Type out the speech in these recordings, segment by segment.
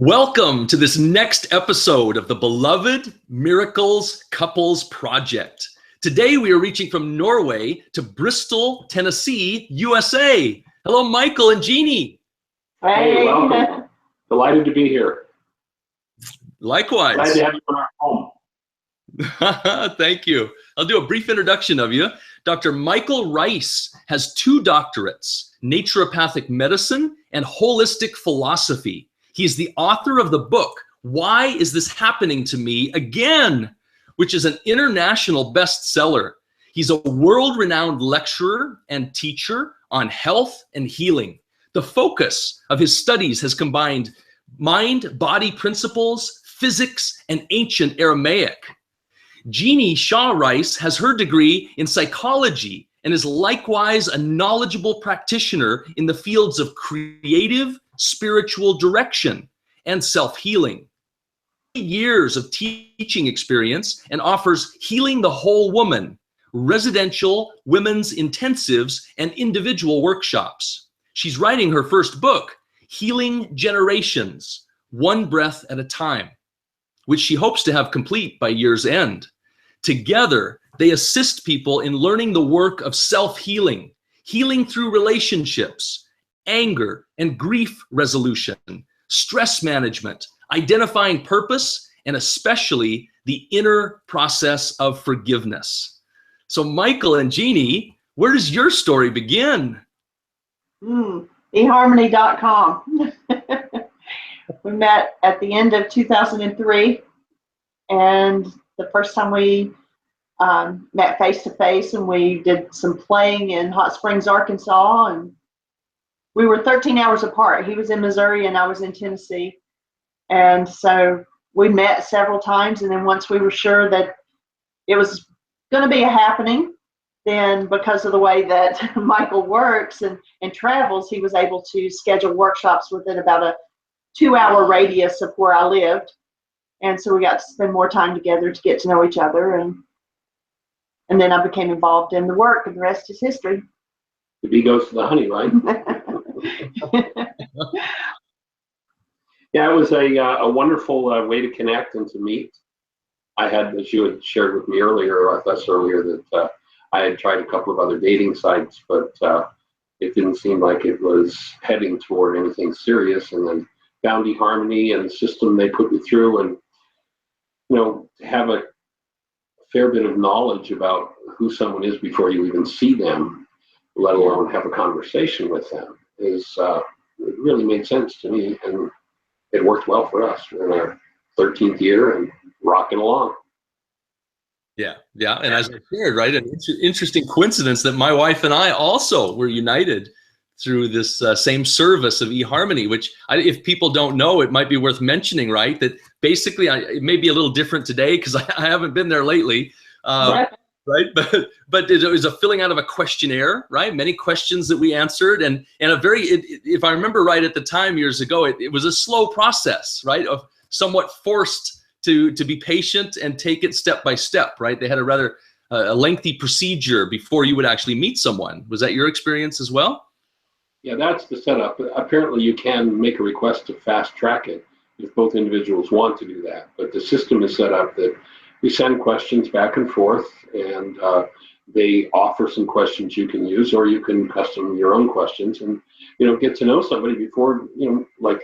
Welcome to this next episode of the BeLoved Miracles Couples Project. Today we are reaching from Norway to Bristol, Tennessee, USA. Hello, Michael and Jeanie. Hey, welcome. Delighted to be here. Likewise. Glad to have you in our home. Thank you. I'll do a brief introduction of you. Dr. Michael Ryce has 2 doctorates, naturopathic medicine and holistic philosophy. He's the author of the book, Why Is This Happening to Me Again?, which is an international bestseller. He's a world-renowned lecturer and teacher on health and healing. The focus of his studies has combined mind-body principles, physics, and ancient Aramaic. Jeanie Shaw Ryce has her degree in psychology and is likewise a knowledgeable practitioner in the fields of creative, spiritual direction and self-healing. Years of teaching experience and offers Healing the Whole Woman, residential women's intensives, and individual workshops. She's writing her first book, Healing Generations, One Breath at a Time, which she hopes to have complete by year's end. Together, they assist people in learning the work of self-healing, healing through relationships, anger and grief resolution, stress management, identifying purpose, and especially the inner process of forgiveness. So Michael and Jeanie, where does your story begin? eHarmony.com. We met at the end of 2003, and the first time we met face to face, and we did some playing in Hot Springs, Arkansas, and we were 13 hours apart. He was in Missouri and I was in Tennessee. And so we met several times. And then once we were sure that it was going to be a happening, then because of the way that Michael works and travels, he was able to schedule workshops within about a 2-hour radius of where I lived. And so we got to spend more time together to get to know each other. And then I became involved in the work, and the rest is history. The bee goes to the honey, right? Yeah, it was a wonderful way to connect and to meet. I had, as you had shared with me earlier, that I had tried a couple of other dating sites, but it didn't seem like it was heading toward anything serious. And then found eHarmony and the system they put me through, and to have a fair bit of knowledge about who someone is before you even see them, let alone have a conversation with them, it really made sense to me, and it worked well for us. We're in our 13th year and rocking along. Yeah, and as I shared, right, an interesting coincidence that my wife and I also were united through this same service of eHarmony, which if people don't know, it might be worth mentioning, right, that basically it may be a little different today because I haven't been there lately. Right, but it was a filling out of a questionnaire, right? Many questions that we answered, and if I remember right at the time years ago, it was a slow process, right? Of somewhat forced to be patient and take it step by step, right? They had a rather lengthy procedure before you would actually meet someone. Was that your experience as well? Yeah, that's the setup. Apparently, you can make a request to fast track it if both individuals want to do that. But the system is set up that we send questions back and forth, and they offer some questions you can use, or you can custom your own questions and, get to know somebody before, like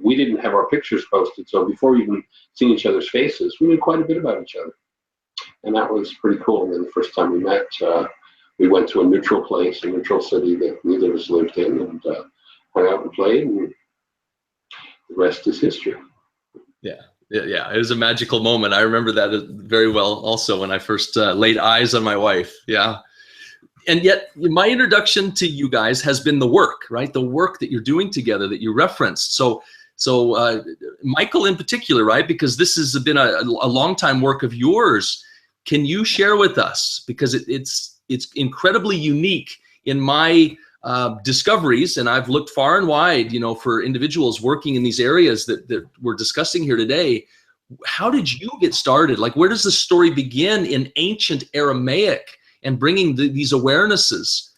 we didn't have our pictures posted. So before we even seen each other's faces, we knew quite a bit about each other. And that was pretty cool. And then the first time we met, we went to a neutral place, a neutral city that neither of us lived in, and hung out and played, and the rest is history. Yeah, it was a magical moment. I remember that very well also when I first laid eyes on my wife. Yeah. And yet my introduction to you guys has been the work, right? The work that you're doing together that you referenced. So Michael in particular, right? Because this has been a long time work of yours. Can you share with us? Because it's incredibly unique in my discoveries, and I've looked far and wide, for individuals working in these areas that we're discussing here today. How did you get started? Like, where does the story begin in ancient Aramaic and bringing these awarenesses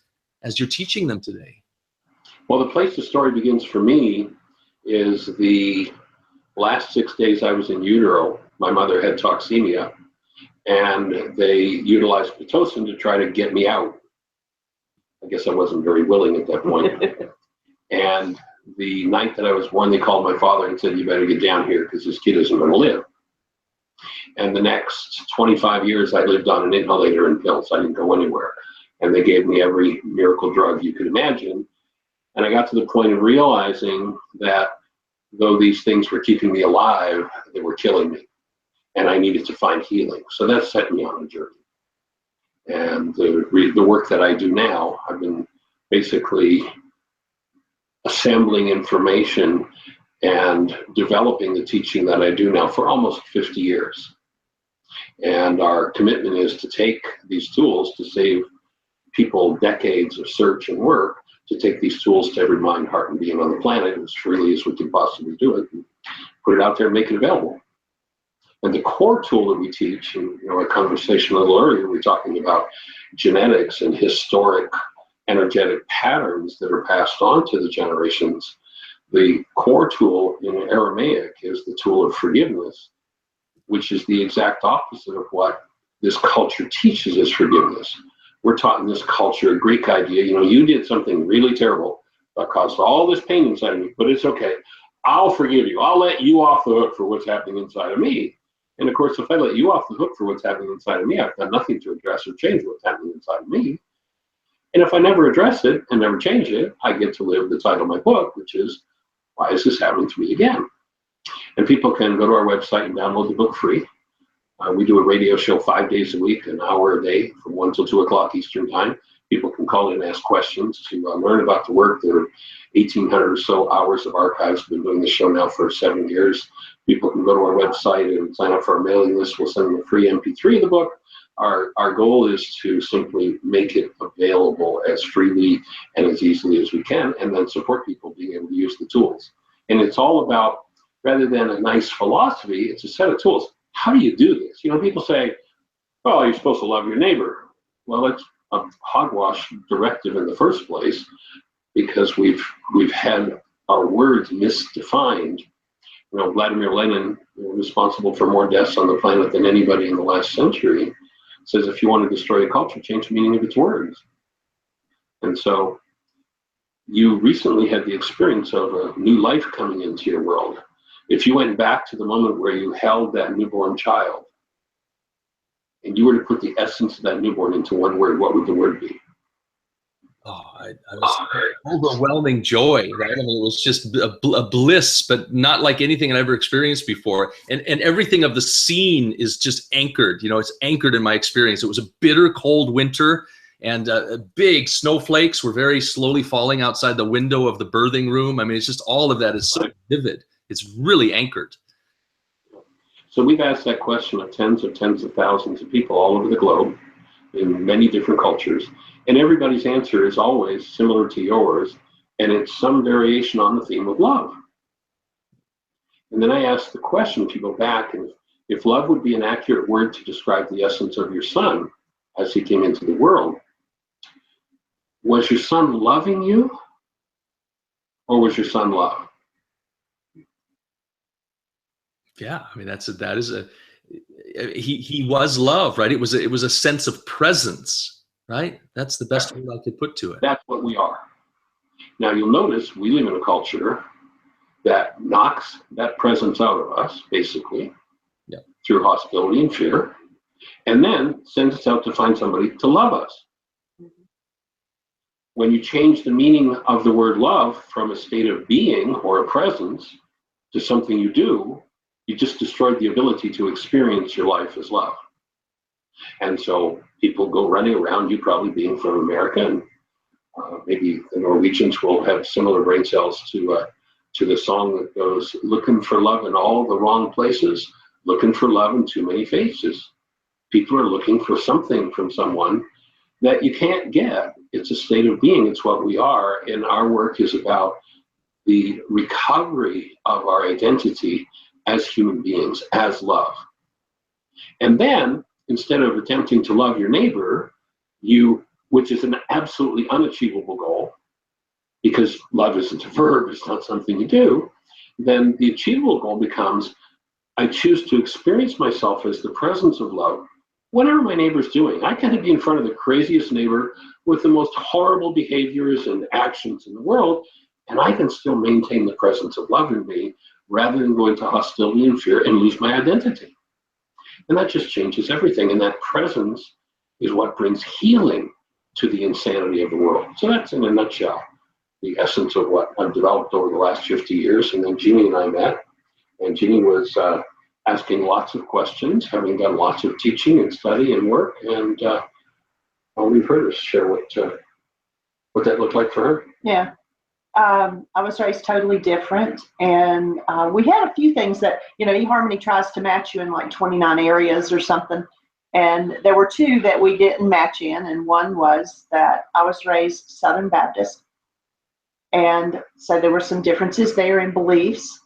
as you're teaching them today? Well, the place the story begins for me is the last 6 days I was in utero, my mother had toxemia, and they utilized Pitocin to try to get me out. I guess I wasn't very willing at that point. And the night that I was born, they called my father and said, "You better get down here because this kid isn't going to live." And the next 25 years, I lived on an inhalator and pills. I didn't go anywhere. And they gave me every miracle drug you could imagine. And I got to the point of realizing that though these things were keeping me alive, they were killing me. And I needed to find healing. So that set me on a journey. And the work that I do now, I've been basically assembling information and developing the teaching that I do now for almost 50 years. And our commitment is to take these tools to save people decades of search and work, to take these tools to every mind, heart, and being on the planet as freely as we can possibly do it, and put it out there and make it available. And the core tool that we teach, and our conversation a little earlier, we're talking about genetics and historic energetic patterns that are passed on to the generations. The core tool in Aramaic is the tool of forgiveness, which is the exact opposite of what this culture teaches as forgiveness. We're taught in this culture a Greek idea, you did something really terrible that caused all this pain inside of me, but it's okay. I'll forgive you. I'll let you off the hook for what's happening inside of me. And of course, if I let you off the hook for what's happening inside of me, I've done nothing to address or change what's happening inside of me. And if I never address it and never change it, I get to live the title of my book, which is, Why is this happening to me again? And people can go to our website and download the book free. We do a radio show 5 days a week, an hour a day from 1 till 2 o'clock Eastern time. People can call in and ask questions to learn about the work. There are 1,800 or so hours of archives. We've been doing the show now for 7 years. People can go to our website and sign up for our mailing list. We'll send them a free MP3 of the book. Our goal is to simply make it available as freely and as easily as we can, and then support people being able to use the tools. And it's all about, rather than a nice philosophy, it's a set of tools. How do you do this? People say, "Oh, you're supposed to love your neighbor." Well, it's a hogwash directive in the first place, because we've had our words misdefined. Vladimir Lenin, responsible for more deaths on the planet than anybody in the last century, says if you want to destroy a culture, change the meaning of its words. And so you recently had the experience of a new life coming into your world. If you went back to the moment where you held that newborn child, and you were to put the essence of that newborn into one word, what would the word be? Oh, I was overwhelming joy, right? I mean, it was just a bliss, but not like anything I'd ever experienced before. And everything of the scene is just anchored. It's anchored in my experience. It was a bitter, cold winter, and big snowflakes were very slowly falling outside the window of the birthing room. I mean, it's just all of that is so vivid. It's really anchored. So we've asked that question of tens of thousands of people all over the globe in many different cultures. And everybody's answer is always similar to yours, and it's some variation on the theme of love. And then I asked the question, if you go back, and if love would be an accurate word to describe the essence of your son as he came into the world, was your son loving you, or was your son love? Yeah, I mean he was love, right? It was a sense of presence. Right? That's the best way I could put to it. That's what we are. Now, you'll notice we live in a culture that knocks that presence out of us, basically, through hostility and fear, and then sends us out to find somebody to love us. When you change the meaning of the word love from a state of being or a presence to something you do, you just destroyed the ability to experience your life as love. And so people go running around, you probably being from America, and maybe the Norwegians will have similar brain cells to the song that goes, looking for love in all the wrong places, looking for love in too many faces. People are looking for something from someone that you can't get. It's a state of being. It's what we are. And our work is about the recovery of our identity as human beings, as love. And then, instead of attempting to love your neighbor, which is an absolutely unachievable goal, because love isn't a verb, it's not something you do, then the achievable goal becomes, I choose to experience myself as the presence of love, whatever my neighbor's doing. I can be in front of the craziest neighbor with the most horrible behaviors and actions in the world, and I can still maintain the presence of love in me rather than go into hostility and fear and lose my identity. And that just changes everything. And that presence is what brings healing to the insanity of the world. So that's in a nutshell the essence of what I've developed over the last 50 years. And then Jeanie and I met, and Jeanie was asking lots of questions, having done lots of teaching and study and work. And all we've heard is share what that looked like for her. Yeah. I was raised totally different, and we had a few things that, eHarmony tries to match you in like 29 areas or something, and there were two that we didn't match in, and one was that I was raised Southern Baptist, and so there were some differences there in beliefs,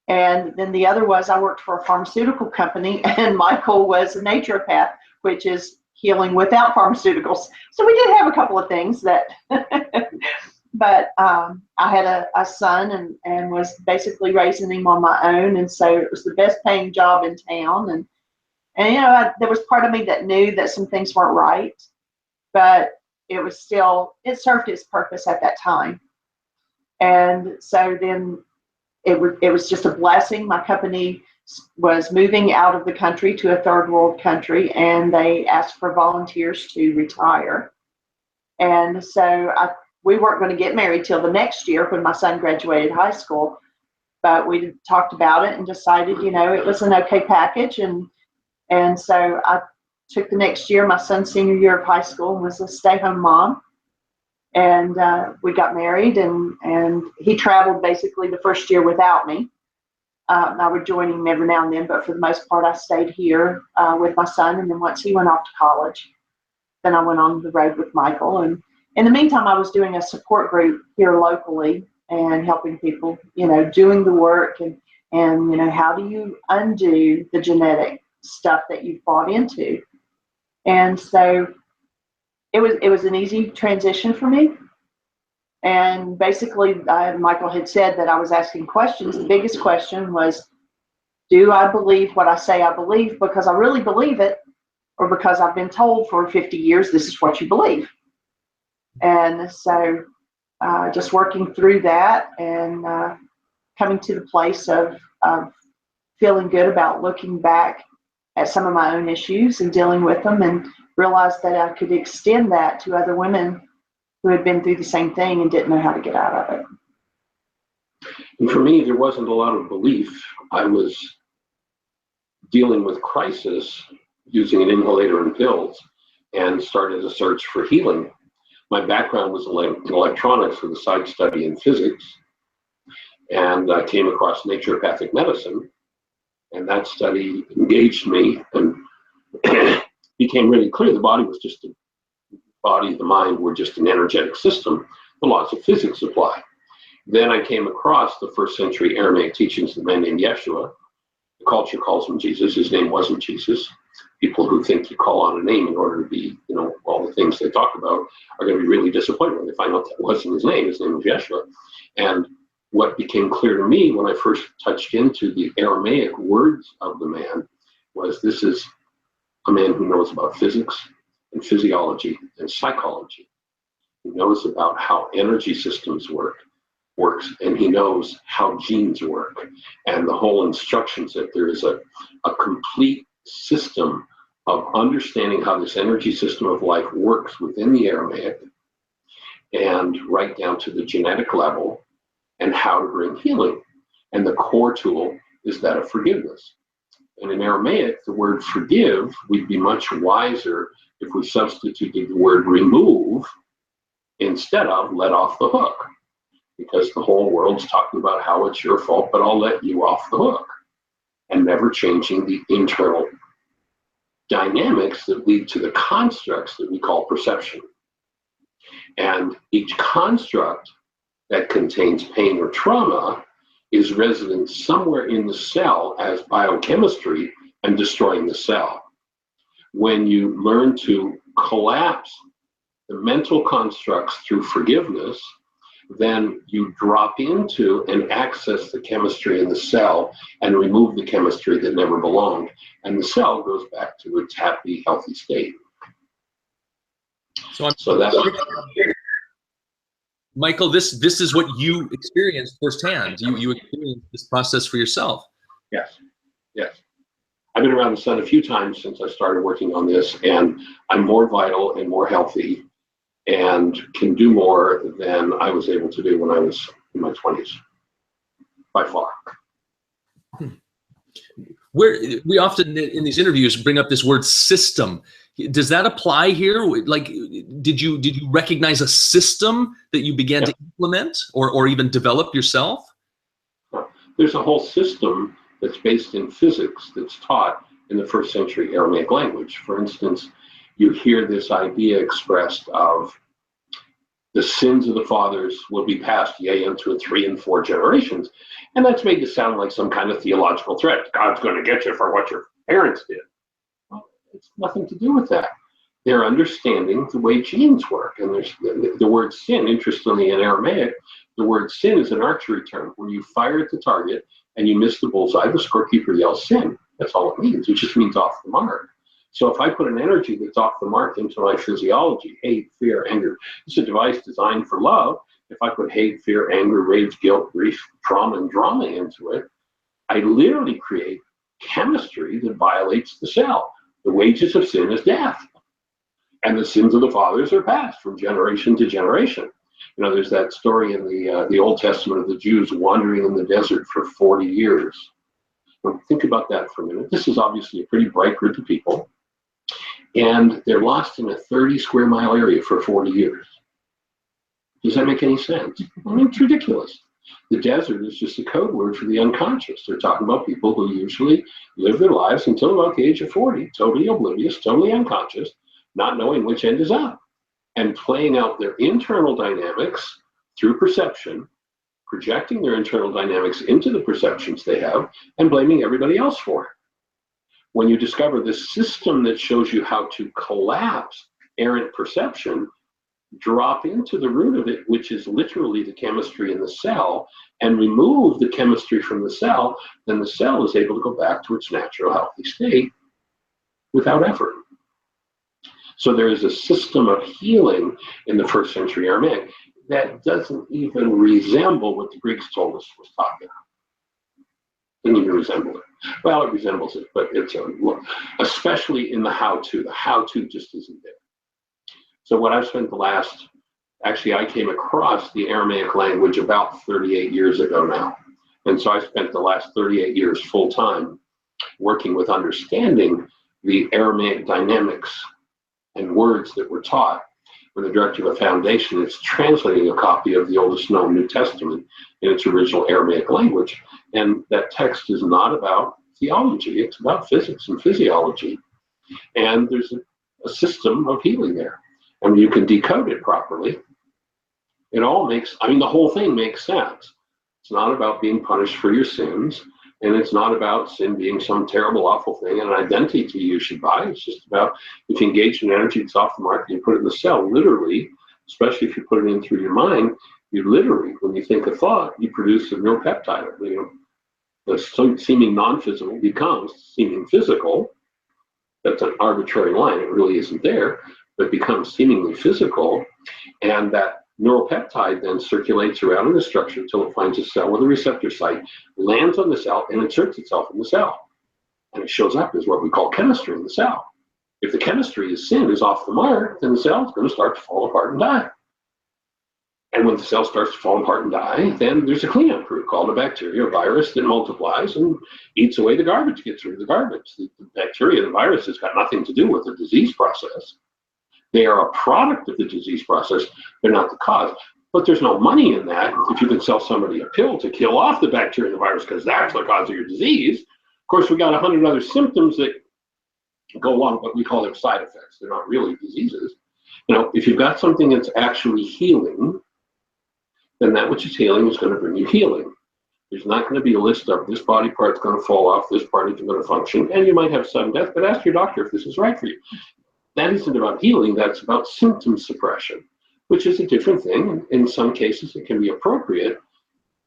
and then the other was I worked for a pharmaceutical company, and Michael was a naturopath, which is healing without pharmaceuticals. So we did have a couple of things that but I had a son and was basically raising him on my own, and so it was the best paying job in town, and there was part of me that knew that some things weren't right, but it served its purpose at that time. And so then it was just a blessing. My company was moving out of the country to a third world country, and they asked for volunteers to retire. And so we weren't going to get married till the next year when my son graduated high school, but we talked about it and decided, it was an okay package. And so I took the next year, my son's senior year of high school, and was a stay-home mom. And we got married, and he traveled basically the first year without me. I would join him every now and then, but for the most part, I stayed here with my son. And then once he went off to college, then I went on the road with Michael. And in the meantime, I was doing a support group here locally and helping people, doing the work and how do you undo the genetic stuff that you've bought into. And so it was an easy transition for me. And basically, Michael had said that I was asking questions. The biggest question was, do I believe what I say I believe because I really believe it, or because I've been told for 50 years this is what you believe? And so just working through that and coming to the place of feeling good about looking back at some of my own issues and dealing with them, and realized that I could extend that to other women who had been through the same thing and didn't know how to get out of it. And for me, there wasn't a lot of belief. I was dealing with crisis using an inhalator and pills, and started a search for healing. My background was in electronics with a side study in physics, and I came across naturopathic medicine, and that study engaged me and became really clear the body was just the mind were just an energetic system. The laws of physics apply. Then I came across the first century Aramaic teachings of a man named Yeshua. The culture calls him Jesus. His name wasn't Jesus. People who think you call on a name in order to be, all the things they talk about are going to be really disappointed when they find out that wasn't his name. His name was Yeshua. And what became clear to me when I first touched into the Aramaic words of the man was, this is a man who knows about physics and physiology and psychology. He knows about how energy systems works, and he knows how genes work, and the whole instructions that there is a complete system of understanding how this energy system of life works within the Aramaic, and right down to the genetic level, and how to bring healing. And the core tool is that of forgiveness. And in Aramaic, the word forgive, we'd be much wiser if we substituted the word remove instead of let off the hook. Because the whole world's talking about how it's your fault, but I'll let you off the hook. And never changing the internal dynamics that lead to the constructs that we call perception. And each construct that contains pain or trauma is resident somewhere in the cell as biochemistry and destroying the cell. When you learn to collapse the mental constructs through forgiveness, then you drop into and access the chemistry in the cell and remove the chemistry that never belonged. And the cell goes back to its happy, healthy state. So that's Michael, this is what you experienced firsthand. You experienced this process for yourself. Yes, yes. I've been around the sun a few times since I started working on this, and I'm more vital and more healthy and can do more than I was able to do when I was in my 20s, by far. Where we often in these interviews bring up this word system. Does that apply here? Like, did you recognize a system that you began to implement or even develop yourself? There's a whole system that's based in physics that's taught in the first century Aramaic language. For instance, you hear this idea expressed of the sins of the fathers will be passed, yea, into 3 and 4 generations. And that's made to sound like some kind of theological threat. God's going to get you for what your parents did. Well, it's nothing to do with that. They're understanding the way genes work. And there's the word sin, interestingly, in Aramaic, the word sin is an archery term. When you fire at the target and you miss the bullseye, the scorekeeper yells sin. That's all it means. It just means off the mark. So if I put an energy that's off the mark into my physiology, hate, fear, anger, it's a device designed for love. If I put hate, fear, anger, rage, guilt, grief, trauma, and drama into it, I literally create chemistry that violates the cell. The wages of sin is death. And the sins of the fathers are passed from generation to generation. You know, there's that story in the Old Testament of the Jews wandering in the desert for 40 years. Now, think about that for a minute. This is obviously a pretty bright group of people. And they're lost in a 30 square mile area for 40 years. Does that make any sense? I mean, it's ridiculous. The desert is just a code word for the unconscious. They're talking about people who usually live their lives until about the age of 40, totally oblivious, totally unconscious, not knowing which end is up, and playing out their internal dynamics through perception, projecting their internal dynamics into the perceptions they have, and blaming everybody else for it. When you discover this system that shows you how to collapse errant perception, drop into the root of it, which is literally the chemistry in the cell, and remove the chemistry from the cell, then the cell is able to go back to its natural healthy state without effort. So there is a system of healing in the first century Aramaic that doesn't even resemble what the Greeks told us was taught there. Doesn't even resemble it. Well, it resembles it, but it's especially in the how-to. The how-to just isn't there. So what I've spent I came across the Aramaic language about 38 years ago now. And so I spent the last 38 years full-time working with understanding the Aramaic dynamics and words that were taught. When the director of a foundation is translating a copy of the oldest known New Testament in its original Aramaic language. And that text is not about theology, it's about physics and physiology. And there's a system of healing there. And when you can decode it properly, it all makes, the whole thing makes sense. It's not about being punished for your sins, and it's not about sin being some terrible, awful thing and an identity you should buy. It's just about if you engage in energy that's off the mark and you put it in the cell, literally, especially if you put it in through your mind, you literally, when you think a thought, you produce a neuropeptide. The seeming non-physical becomes seeming physical. That's an arbitrary line. It really isn't there, but becomes seemingly physical. And that neuropeptide then circulates around in the structure until it finds a cell with a receptor site, lands on the cell, and inserts itself in the cell. And it shows up as what we call chemistry in the cell. If the chemistry is sin, is off the mark, then the cell is going to start to fall apart and die. And when the cell starts to fall apart and die, then there's a cleanup crew called a bacteria, a virus that multiplies and eats away the garbage, gets rid of the garbage. The bacteria, the virus has got nothing to do with the disease process. They are a product of the disease process. They're not the cause. But there's no money in that. If you can sell somebody a pill to kill off the bacteria and the virus because that's the cause of your disease, of course, we got 100 other symptoms that go along, but we call them side effects. They're not really diseases. If you've got something that's actually healing, then that which is healing is going to bring you healing. There's not going to be a list of this body part's going to fall off, this part isn't going to function, and you might have sudden death, but ask your doctor if this is right for you. That isn't about healing, that's about symptom suppression. which is a different thing. In some cases, it can be appropriate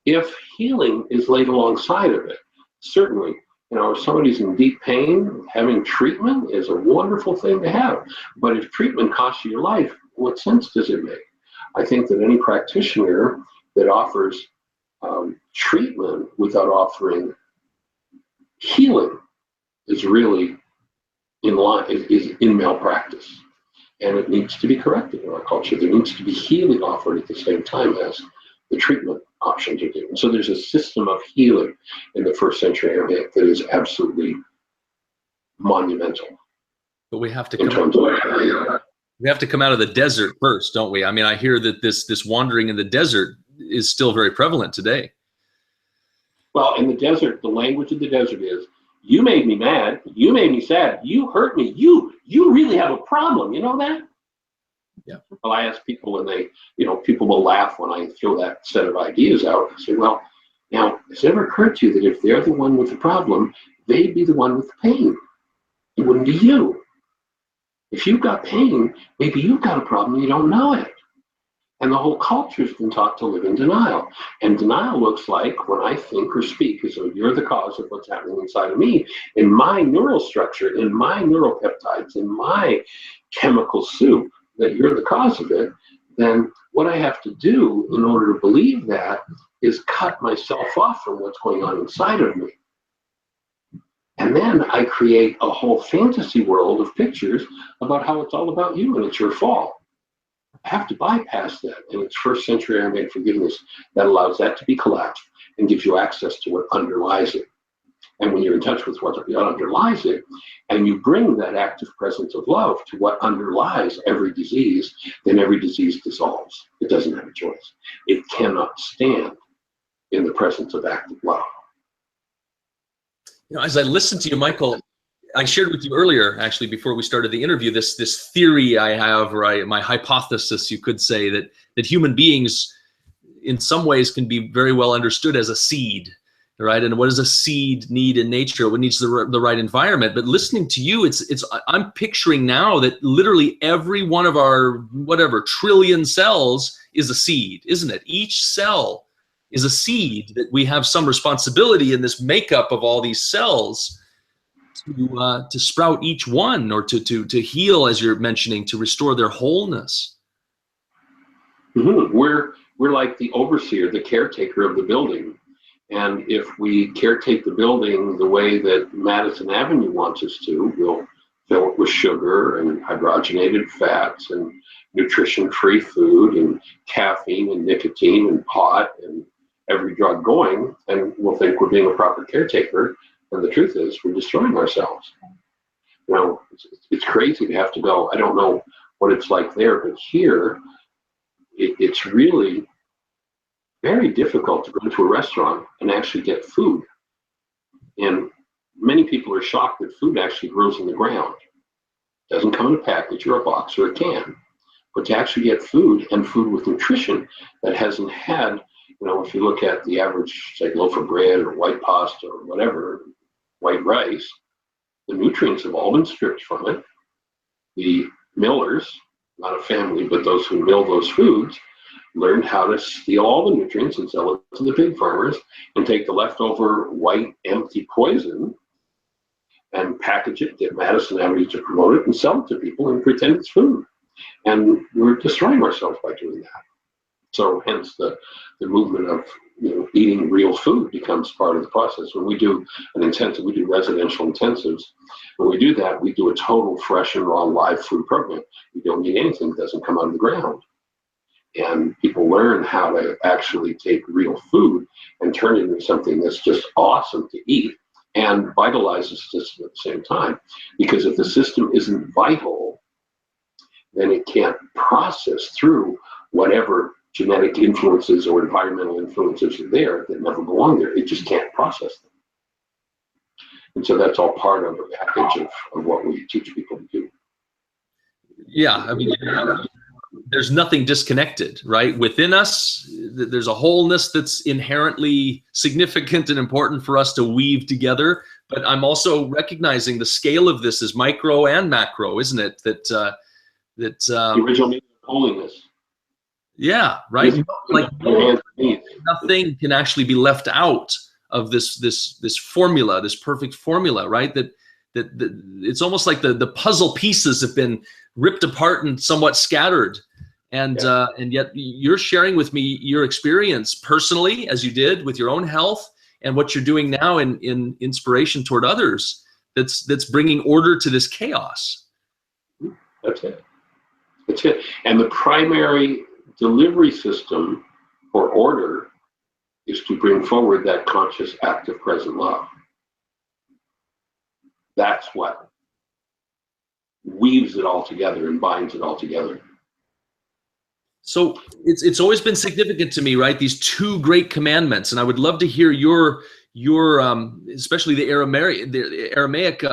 if healing is laid alongside of it. Certainly, if somebody's in deep pain, having treatment is a wonderful thing to have. But if treatment costs you your life, what sense does it make? I think that any practitioner that offers treatment without offering healing is really is in malpractice. And it needs to be corrected in our culture. There needs to be healing offered at the same time as the treatment options are given. So there's a system of healing in the first century Aramaic that is absolutely monumental. But we have to come out of the desert first, don't we? I mean, I hear that this wandering in the desert is still very prevalent today. Well, in the desert, the language of the desert is, you made me mad, you made me sad, you hurt me, you really have a problem, you know that? Yeah. Well, I ask people when they, people will laugh when I throw that set of ideas out. I say, well, now, has it ever occurred to you that if they're the one with the problem, they'd be the one with the pain? It wouldn't be you. If you've got pain, maybe you've got a problem and you don't know it. And the whole culture's been taught to live in denial. And denial looks like when I think or speak as though you're the cause of what's happening inside of me, in my neural structure, in my neuropeptides, in my chemical soup, that you're the cause of it, then what I have to do in order to believe that is cut myself off from what's going on inside of me. And then I create a whole fantasy world of pictures about how it's all about you and it's your fault. I have to bypass that. And it's first century Aramaic forgiveness that allows that to be collapsed and gives you access to what underlies it. And when you're in touch with what underlies it, and you bring that active presence of love to what underlies every disease, then every disease dissolves. It doesn't have a choice. It cannot stand in the presence of active love. As I listened to you, Michael, I shared with you earlier, actually, before we started the interview, this theory I have, or my hypothesis, you could say, that human beings, in some ways, can be very well understood as a seed. Right, and what does a seed need in nature? What needs the right environment? But listening to you, I'm picturing now that literally every one of our trillion cells is a seed, isn't it? Each cell is a seed that we have some responsibility in this makeup of all these cells to sprout each one, or to heal, as you're mentioning, to restore their wholeness. Mm-hmm. We're like the overseer, the caretaker of the building. And if we caretake the building the way that Madison Avenue wants us to, we'll fill it with sugar and hydrogenated fats and nutrition-free food and caffeine and nicotine and pot and every drug going, and we'll think we're being a proper caretaker. And the truth is, we're destroying ourselves. It's crazy to have to go. I don't know what it's like there, but here, it's really very difficult to go into a restaurant and actually get food. And many people are shocked that food actually grows in the ground. It doesn't come in a package or a box or a can. But to actually get food, and food with nutrition that hasn't had, if you look at the average, say, loaf of bread or white pasta or whatever, white rice, the nutrients have all been stripped from it. The millers, not a family, but those who mill those foods, learned how to steal all the nutrients and sell it to the pig farmers and take the leftover white empty poison and package it, get Madison Avenue to promote it and sell it to people and pretend it's food. And we're destroying ourselves by doing that. So hence the movement of eating real food becomes part of the process. When we do an intensive, we do residential intensives. When we do that, we do a total fresh and raw live food program. We don't need anything that doesn't come out of the ground. And people learn how to actually take real food and turn it into something that's just awesome to eat and vitalizes the system at the same time. Because if the system isn't vital, then it can't process through whatever genetic influences or environmental influences are there that never belong there. It just can't process them. And so that's all part of the package of what we teach people to do. Yeah, I mean, there's nothing disconnected, right? Within us, there's a wholeness that's inherently significant and important for us to weave together. But I'm also recognizing the scale of this is micro and macro, isn't it? The original meaning of holiness. Yeah, right. Like Your hands and knees. nothing can actually be left out of this formula, this perfect formula, right? That it's almost like the puzzle pieces have been ripped apart and somewhat scattered. And yet you're sharing with me your experience personally, as you did with your own health, and what you're doing now in inspiration toward others. That's bringing order to this chaos. That's it. That's it. And the primary delivery system for order is to bring forward that conscious, active, present love. That's what weaves it all together and binds it all together. So it's always been significant to me, right? These two great commandments, and I would love to hear your especially the Aramaic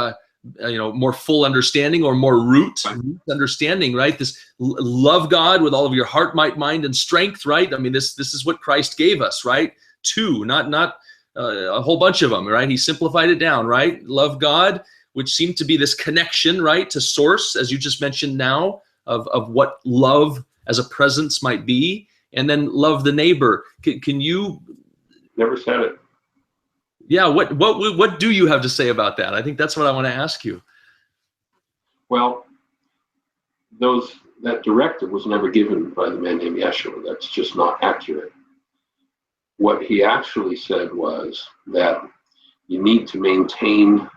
more full understanding, or more root understanding, right? This love God with all of your heart, might, mind, and strength, right? I mean, this is what Christ gave us, right? Two, not a whole bunch of them, right? He simplified it down, right? Love God, which seemed to be this connection, right, to source, as you just mentioned now, of what love as a presence might be, and then love the neighbor. Can you? Never said it. Yeah, what do you have to say about that? I think that's what I want to ask you. Well, that directive was never given by the man named Yeshua. That's just not accurate. What he actually said was that you need to maintain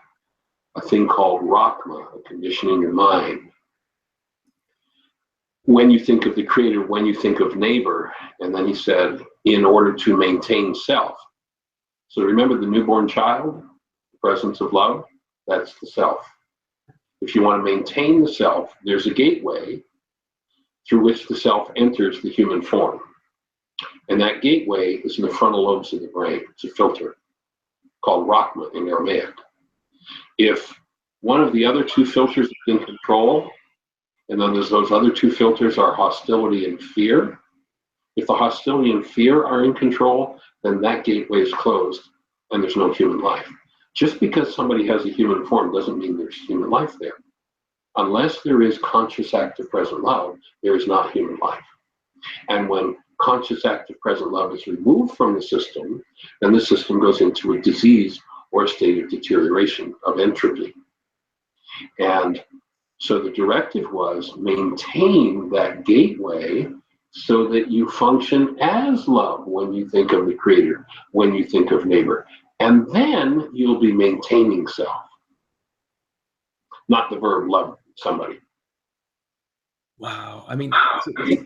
a thing called Rahma, a condition in your mind. When you think of the Creator, when you think of neighbor, and then he said, in order to maintain self. So remember the newborn child, the presence of love, that's the self. If you want to maintain the self, there's a gateway through which the self enters the human form. And that gateway is in the frontal lobes of the brain. It's a filter called Rahma in Aramaic. If one of the other two filters is in control, and then there's those other two filters are hostility and fear. If the hostility and fear are in control, then that gateway is closed and there's no human life. Just because somebody has a human form doesn't mean there's human life there. Unless there is conscious, active, present love, there is not human life. And when conscious, active, present love is removed from the system, then the system goes into a disease or a state of deterioration, of entropy. And so the directive was maintain that gateway so that you function as love when you think of the Creator, when you think of neighbor. And then you'll be maintaining self. Not the verb love somebody. Wow. I mean, the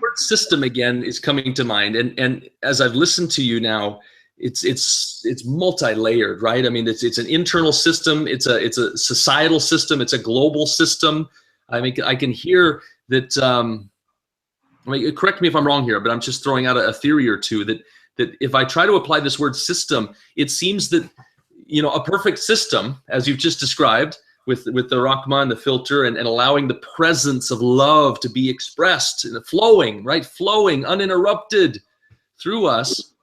word system again is coming to mind. And as I've listened to you now, it's multi-layered, right? I mean, it's an internal system, it's a societal system, it's a global system. I mean, I can hear that. I mean, correct me if I'm wrong here, but I'm just throwing out a theory or two that if I try to apply this word system, it seems that a perfect system, as you've just described, with the Rahma and the filter, and allowing the presence of love to be expressed and flowing uninterrupted through us,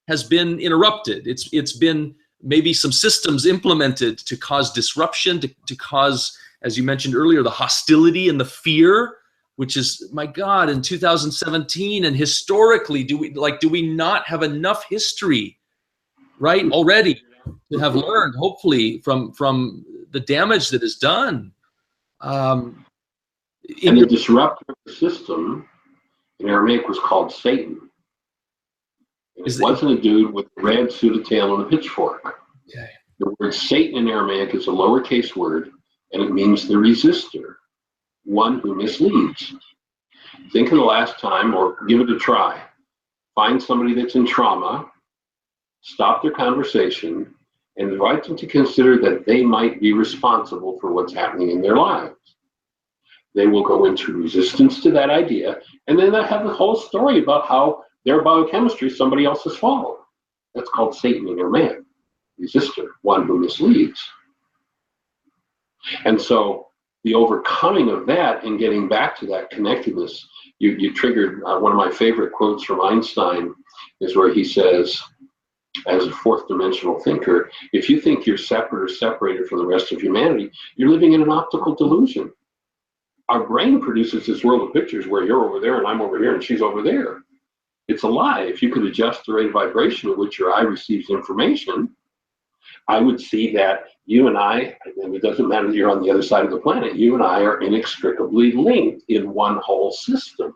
has been interrupted. It's been maybe some systems implemented to cause disruption, to cause, as you mentioned earlier, the hostility and the fear, which is, my God, in 2017 and historically, do we not have enough history, right, already to have learned, hopefully, from the damage that is done? And the disruptor of the system in Aramaic was called Satan. And it wasn't a dude with a red suited tail and a pitchfork. Okay. The word Satan in Aramaic is a lowercase word, and it means the resistor, one who misleads. Think of the last time, or give it a try. Find somebody that's in trauma, stop their conversation, and invite them to consider that they might be responsible for what's happening in their lives. They will go into resistance to that idea, and then they'll have a whole story about how their biochemistry is somebody else's fault. That's called Satan in Aramaic, resistor, one who misleads. And so the overcoming of that and getting back to that connectedness, you triggered one of my favorite quotes from Einstein, is where he says, as a fourth dimensional thinker, if you think you're separate or separated from the rest of humanity, you're living in an optical delusion. our brain produces this world of pictures where you're over there and I'm over here and she's over there. It's a lie. If you could adjust the rate of vibration at which your eye receives information, I would see that you and I, and it doesn't matter that you're on the other side of the planet, you and I are inextricably linked in one whole system.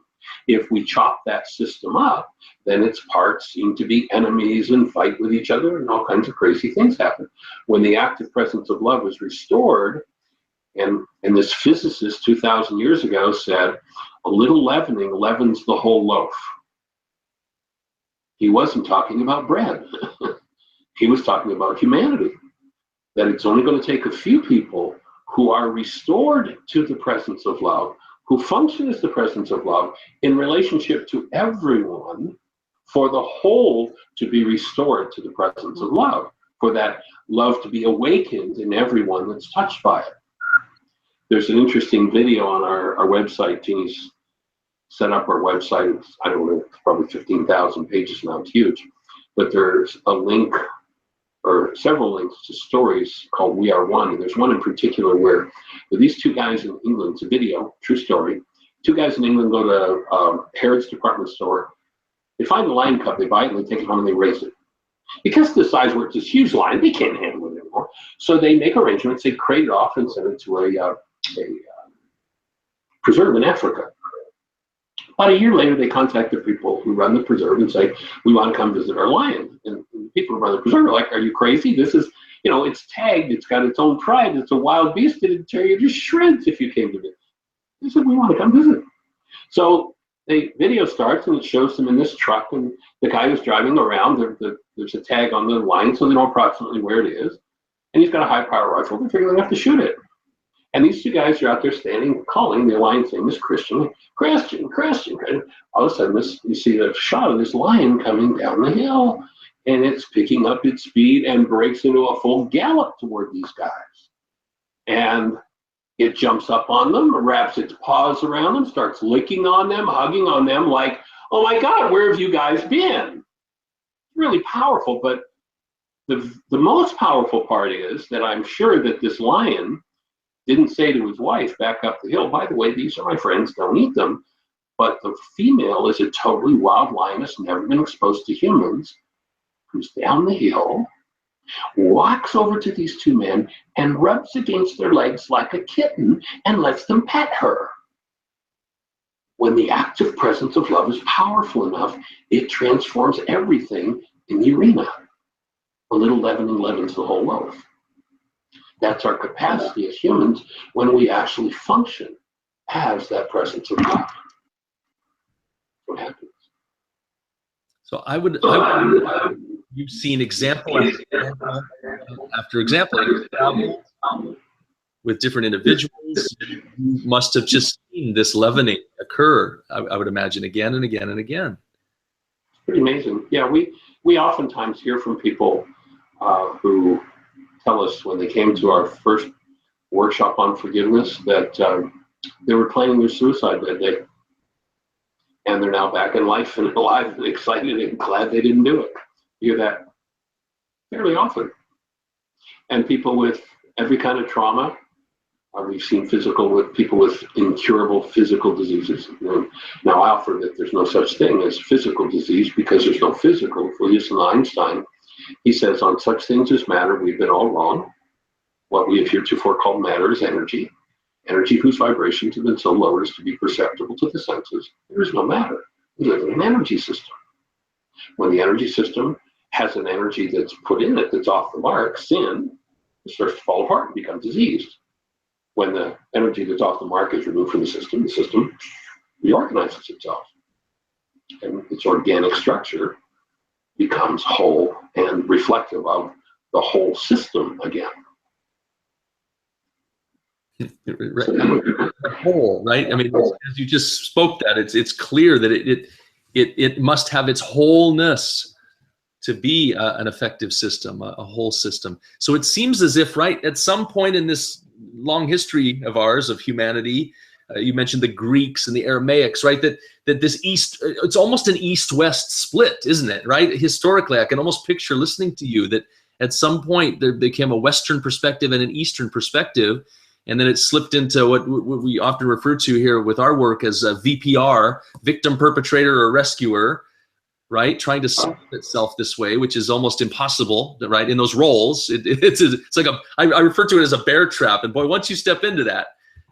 If we chop that system up, then its parts seem to be enemies and fight with each other, and all kinds of crazy things happen. When the active presence of love is restored, and this physicist 2,000 years ago said, a little leavening leavens the whole loaf. He wasn't talking about bread. He was talking about humanity. That it's only going to take a few people who are restored to the presence of love, who function as the presence of love in relationship to everyone, for the whole to be restored to the presence of love, for that love to be awakened in everyone that's touched by it. There's an interesting video on our website. Jeannie's set up our website. It's, I don't know, it's probably 15,000 pages now. It's huge. But there's a link, or several links to stories called We Are One. And there's one in particular where these two guys in England, it's a video, true story. Two guys in England go to Harrods department store. They find a lion cub, they buy it, and they take it home and they raise it. Because of the size where it's this huge lion, they can't handle it anymore. So they make arrangements, they crate it off and send it to a preserve in Africa. About a year later, they contact the people who run the preserve and say, we want to come visit our lion. And the people who run the preserve are like, are you crazy? This is, you know, it's tagged, it's got its own pride, it's a wild beast, it'd tear you to shreds if you came to visit. They said, we want to come visit. So the video starts and it shows them in this truck, and the guy who's driving around, there's a tag on the lion so they know approximately where it is. And he's got a high power rifle. They're figuring they have to shoot it. And these two guys are out there standing, calling. The lion's name is Christian. Christian. All of a sudden, you see a shot of this lion coming down the hill, and it's picking up its speed and breaks into a full gallop toward these guys. And it jumps up on them, wraps its paws around them, starts licking on them, hugging on them like, oh my God, where have you guys been? Really powerful, but the most powerful part is that I'm sure that this lion didn't say to his wife back up the hill, by the way, these are my friends, don't eat them. But the female is a totally wild lioness, never been exposed to humans, who's down the hill, walks over to these two men and rubs against their legs like a kitten and lets them pet her. When the active presence of love is powerful enough, it transforms everything in the arena. A little leavening leavens the whole loaf. That's our capacity as humans when we actually function as that presence of God. What happens? So I would you've seen example after example with different individuals. You must have just seen this leavening occur, I would imagine, again and again and again. It's pretty amazing. Yeah, we oftentimes hear from people who tell us when they came to our first workshop on forgiveness that they were planning their suicide that day. And they're now back in life and alive and excited and glad they didn't do it. You hear that fairly often. And people with every kind of trauma. We've seen people with incurable physical diseases. Now, I offer that there's no such thing as physical disease because there's no physical. If we listen to Einstein, he says, on such things as matter, we've been all wrong. What we have heretofore called matter is energy. Energy whose vibrations have been so low as to be perceptible to the senses. There is no matter. We live in an energy system. When the energy system has an energy that's put in it that's off the mark, sin, it starts to fall apart and become diseased. When the energy that's off the mark is removed from the system reorganizes itself. And its organic structure becomes whole and reflective of the whole system again. Whole, right? I mean, as you just spoke that, it's clear that it must have its wholeness to be an effective system, a whole system. So it seems as if, right, at some point in this long history of ours, of humanity, you mentioned the Greeks and the Aramaics, right? That this it's almost an east-west split, isn't it? Right? Historically, I can almost picture listening to you that at some point there became a Western perspective and an Eastern perspective, And then it slipped into what we often refer to here with our work as a VPR, victim, perpetrator, or rescuer, right? Trying to solve itself this way, which is almost impossible, right? In those roles, it's like I refer to it as a bear trap. And boy, once you step into that,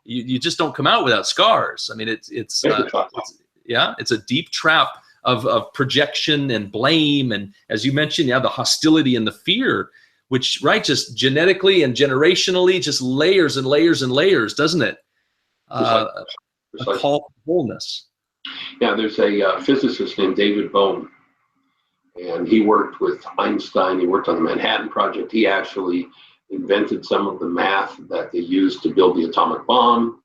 you just don't come out without scars. I mean, it's a deep trap of projection and blame. And as you mentioned, the hostility and the fear, which, right, just genetically and generationally, just layers and layers and layers, doesn't it? A call for wholeness. Yeah, there's a physicist named David Bohm, and he worked with Einstein. He worked on the Manhattan Project. He actually invented some of the math that they used to build the atomic bomb.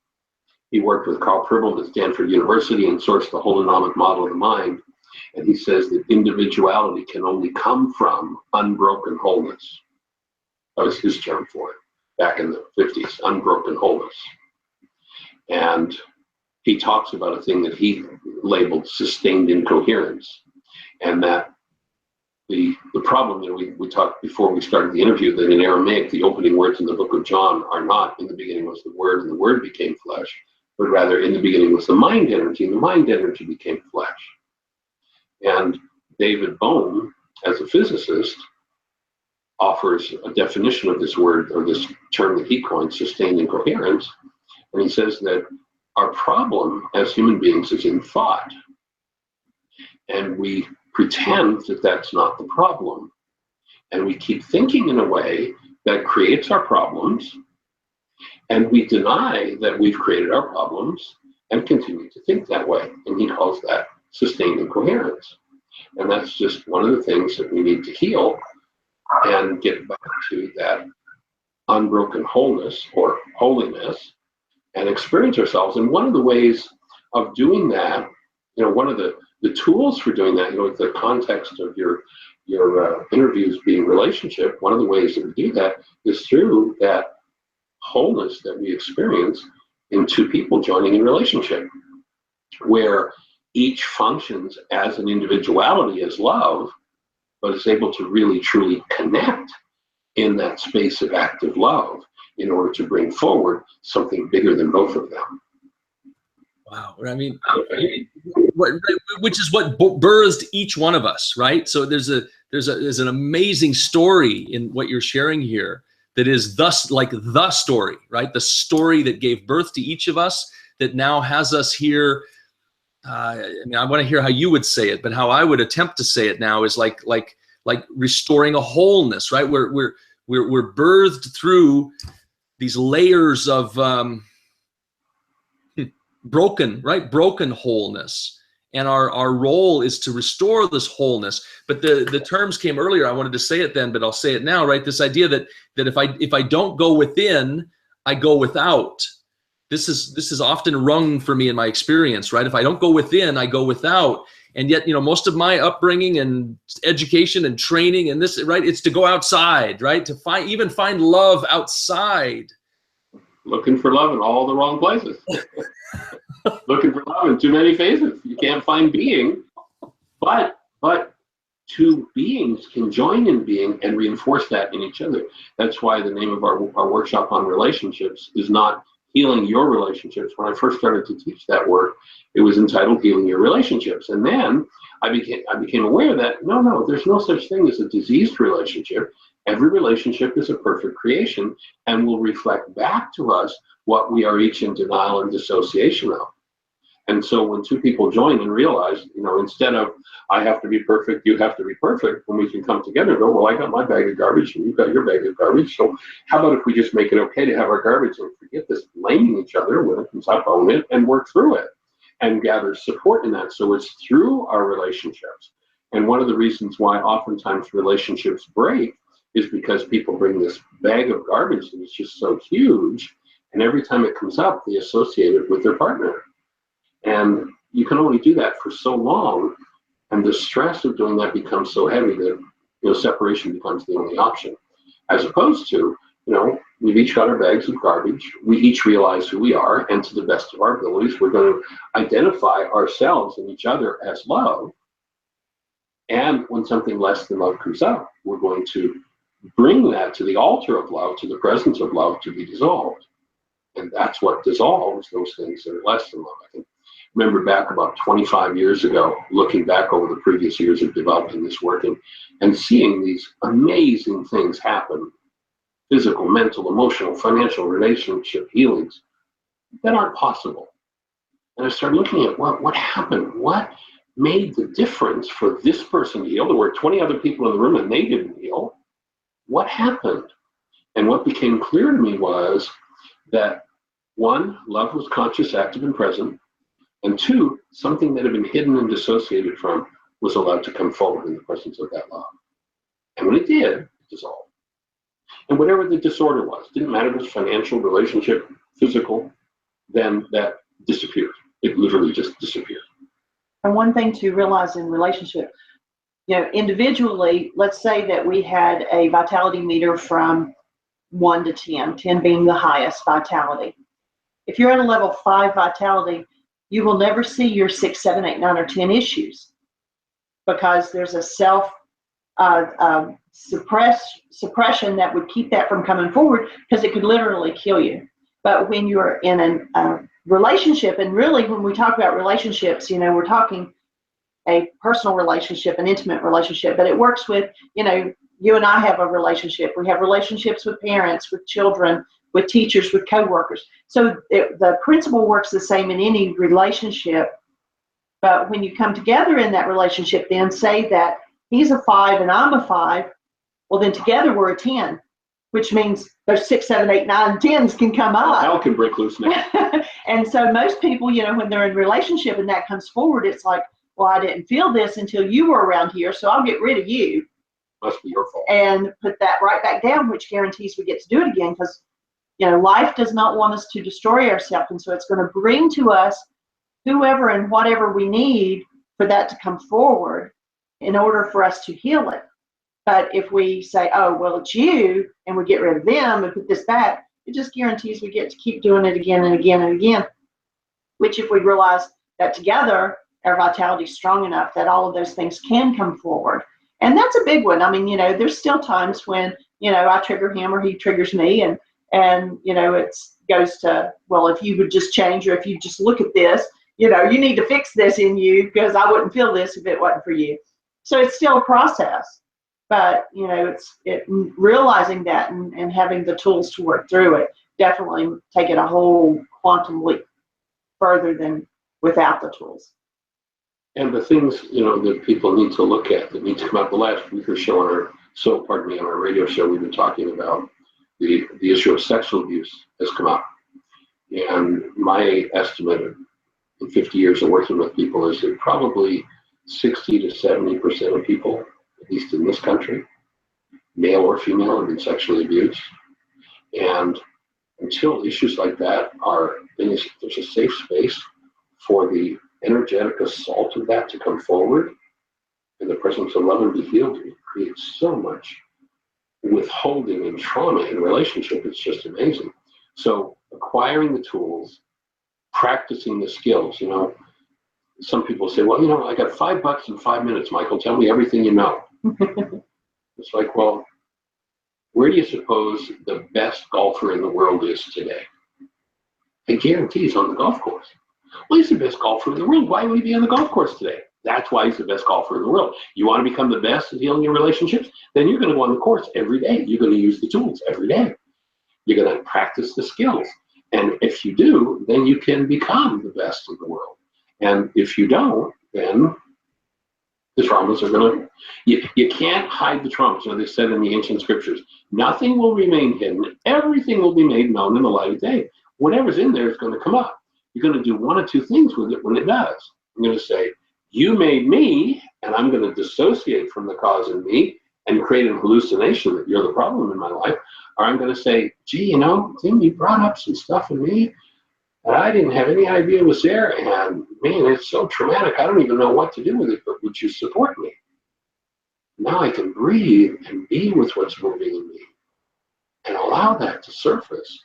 He worked with Carl Pribble at Stanford University and sourced the holonomic model of the mind. And he says that individuality can only come from unbroken wholeness. That was his term for it back in the 50s, unbroken wholeness. And he talks about a thing that he labeled sustained incoherence. And that the problem that we talked before we started the interview, that in Aramaic, the opening words in the book of John are not in the beginning was the Word, and the Word became flesh, but rather in the beginning was the mind energy, and the mind energy became flesh. And David Bohm, as a physicist, offers a definition of this word, or this term that he coined, sustained incoherence. And he says that our problem as human beings is in thought. And we pretend that that's not the problem. And we keep thinking in a way that creates our problems. And we deny that we've created our problems and continue to think that way. And he calls that sustained incoherence. And that's just one of the things that we need to heal and get back to that unbroken wholeness or holiness and experience ourselves. And one of the ways of doing that, one of the tools for doing that, the context of your interviews being relationship, one of the ways that we do that is through that wholeness that we experience in two people joining in relationship, where each functions as an individuality, as love, but is able to really truly connect in that space of active love in order to bring forward something bigger than both of them. Wow. I mean, which is what birthed each one of us, right? So there's an amazing story in what you're sharing here that is thus like the story, right? The story that gave birth to each of us that now has us here. I want to hear how you would say it, but how I would attempt to say it now is like restoring a wholeness, right? We're birthed through these layers of broken wholeness, and our role is to restore this wholeness. But the terms came earlier. I wanted to say it then, but I'll say it now, right? This idea that if I don't go within, I go without. This is often rung for me in my experience, right? If I don't go within, I go without. And yet, most of my upbringing and education and training and this, right, it's to go outside, right? To find love outside. Looking for love in all the wrong places. Looking for love in too many faces. You can't find being, but two beings can join in being and reinforce that in each other. That's why the name of our workshop on relationships is not Healing Your Relationships. When I first started to teach that work, it was entitled Healing Your Relationships. And then I became aware that no, there's no such thing as a diseased relationship. Every relationship is a perfect creation and will reflect back to us what we are each in denial and dissociation of. And so when two people join and realize, instead of I have to be perfect, you have to be perfect, when we can come together and go, well, I got my bag of garbage and you've got your bag of garbage. So how about if we just make it okay to have our garbage and forget this blaming each other when it comes up, own it, and work through it and gather support in that. So it's through our relationships. And one of the reasons why oftentimes relationships break is because people bring this bag of garbage and it's just so huge. And every time it comes up, they associate it with their partner. And you can only do that for so long. And the stress of doing that becomes so heavy that, separation becomes the only option. As opposed to, we've each got our bags of garbage. We each realize who we are. And to the best of our abilities, we're going to identify ourselves and each other as love. And when something less than love comes up, we're going to bring that to the altar of love, to the presence of love, to be dissolved. And that's what dissolves those things that are less than love. I can remember back about 25 years ago, looking back over the previous years of developing this work and seeing these amazing things happen, physical, mental, emotional, financial, relationship healings that aren't possible. And I started looking at what happened, what made the difference for this person to heal. There were 20 other people in the room and they didn't heal. What happened? And what became clear to me was that one, love was conscious, active, and present. And two, something that had been hidden and dissociated from was allowed to come forward in the presence of that love. And when it did, it dissolved. And whatever the disorder was, didn't matter if it was financial, relationship, physical, then that disappeared. It literally just disappeared. And one thing to realize in relationship, individually, let's say that we had a vitality meter from 1 to 10, 10 being the highest vitality. If you're at a level 5 vitality, you will never see your 6, 7, 8, 9, or 10 issues because there's a self suppression that would keep that from coming forward because it could literally kill you. But when you're in a relationship, and really when we talk about relationships, we're talking a personal relationship, an intimate relationship, but it works with, you and I have a relationship. We have relationships with parents, with children, with teachers, with coworkers. So the principle works the same in any relationship. But when you come together in that relationship, then say that he's a 5 and I'm a 5, well, then together we're a 10, which means those 6, 7, 8, 9, 10s can come up. Hell can break loose now. And so most people, when they're in relationship and that comes forward, it's like, well, I didn't feel this until you were around here, so I'll get rid of you. Must be your fault. And put that right back down, which guarantees we get to do it again because, life does not want us to destroy ourselves. And so it's going to bring to us whoever and whatever we need for that to come forward in order for us to heal it. But if we say, oh, well, it's you, and we get rid of them and put this back, it just guarantees we get to keep doing it again and again and again, which if we realize that together, our vitality is strong enough that all of those things can come forward. And that's a big one. I mean, there's still times when, I trigger him or he triggers me and it goes to, well, if you would just change or if you just look at this, you need to fix this in you because I wouldn't feel this if it wasn't for you. So it's still a process, but, it's realizing that and having the tools to work through it, definitely take it a whole quantum leap further than without the tools. And the things, that people need to look at, that need to come out. The last week or so on our radio show, we've been talking about the issue of sexual abuse has come up. And my estimate in 50 years of working with people is that probably 60 to 70% of people, at least in this country, male or female, have been sexually abused. And until issues like that there's a safe space for the energetic assault of that to come forward in the presence of love and be healed, it creates so much withholding and trauma in relationship. It's just amazing. So acquiring the tools, practicing the skills, some people say, well, I got $5 in 5 minutes, Michael, tell me everything you know. It's like, well, where do you suppose the best golfer in the world is today? I guarantee he's on the golf course. Well, he's the best golfer in the world. Why would he be on the golf course today? That's why he's the best golfer in the world. You want to become the best at healing your relationships? Then you're going to go on the course every day. You're going to use the tools every day. You're going to practice the skills. And if you do, then you can become the best in the world. And if you don't, then the traumas are going to, you can't hide the traumas. They said in the ancient scriptures, nothing will remain hidden. Everything will be made known in the light of day. Whatever's in there is going to come up. You're going to do one or two things with it when it does. I'm going to say, you made me, and I'm going to dissociate from the cause in me and create an hallucination that you're the problem in my life. Or I'm going to say, gee, Tim, you brought up some stuff in me that I didn't have any idea was there. And man, it's so traumatic. I don't even know what to do with it, but would you support me? Now I can breathe and be with what's moving in me and allow that to surface.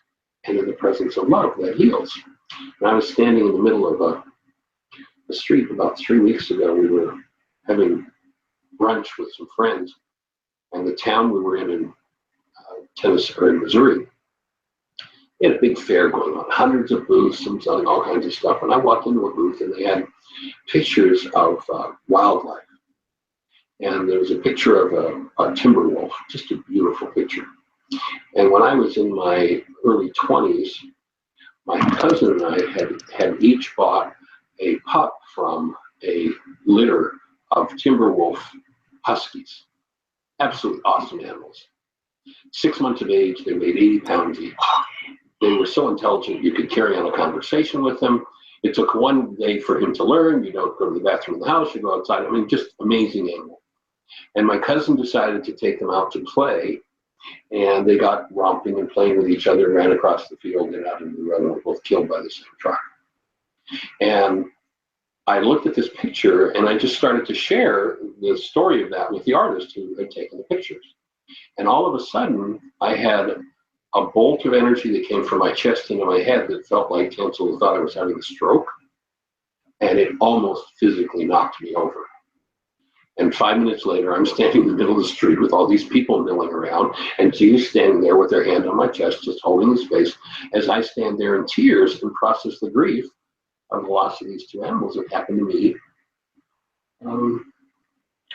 And in the presence of love, that heals. And I was standing in the middle of a street about 3 weeks ago. We were having brunch with some friends, and the town we were in Tennessee or in Missouri They had a big fair going on, hundreds of booths and selling all kinds of stuff. And I walked into a booth and they had pictures of wildlife. And there was a picture of a timber wolf, just a beautiful picture. And when I was in my early 20s, my cousin and I had each bought a pup from a litter of timber wolf huskies. Absolutely awesome animals. 6 months of age, they weighed 80 pounds each. They were so intelligent, you could carry on a conversation with them. It took one day for him to learn. You don't go to the bathroom in the house, you go outside. I mean, just amazing animal. And my cousin decided to take them out to play, and they got romping and playing with each other and ran across the field and out into the road and were both killed by the same truck. And I looked at this picture and I just started to share the story of that with the artist who had taken the pictures. And all of a sudden, I had a bolt of energy that came from my chest into my head that felt like Tinsel thought I was having a stroke. And it almost physically knocked me over. And 5 minutes later, I'm standing in the middle of the street with all these people milling around, and Jeannie's standing there with her hand on my chest, just holding the space, as I stand there in tears and process the grief of the loss of these two animals that happened to me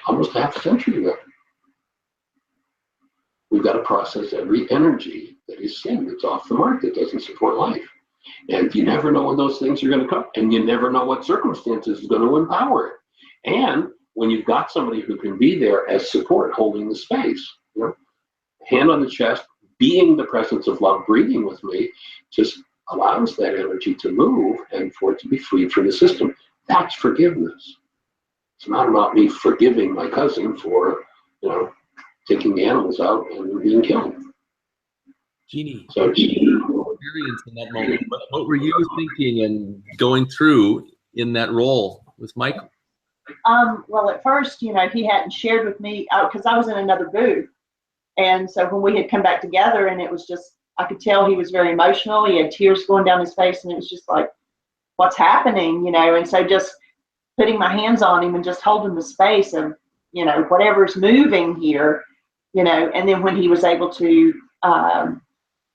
almost half a century ago. We've got to process every energy that is sin, that's off the mark, that doesn't support life. And you never know when those things are going to come, and you never know what circumstances is going to empower it. And when you've got somebody who can be there as support, holding the space, you know, hand on the chest, being the presence of love, breathing with me, just allows that energy to move and for it to be freed from the system. That's forgiveness. It's not about me forgiving my cousin for, you know, taking the animals out and being killed. Jeanie, so experience in that moment. What were you thinking and going through in that role with Michael? Well, at first, you know, he hadn't shared with me because I was in another booth. And so when we had come back together, and it was just, I could tell he was very emotional. He had tears going down his face, and it was just like, what's happening, you know? And so just putting my hands on him and just holding the space of, you know, whatever's moving here, you know. And then when he was able to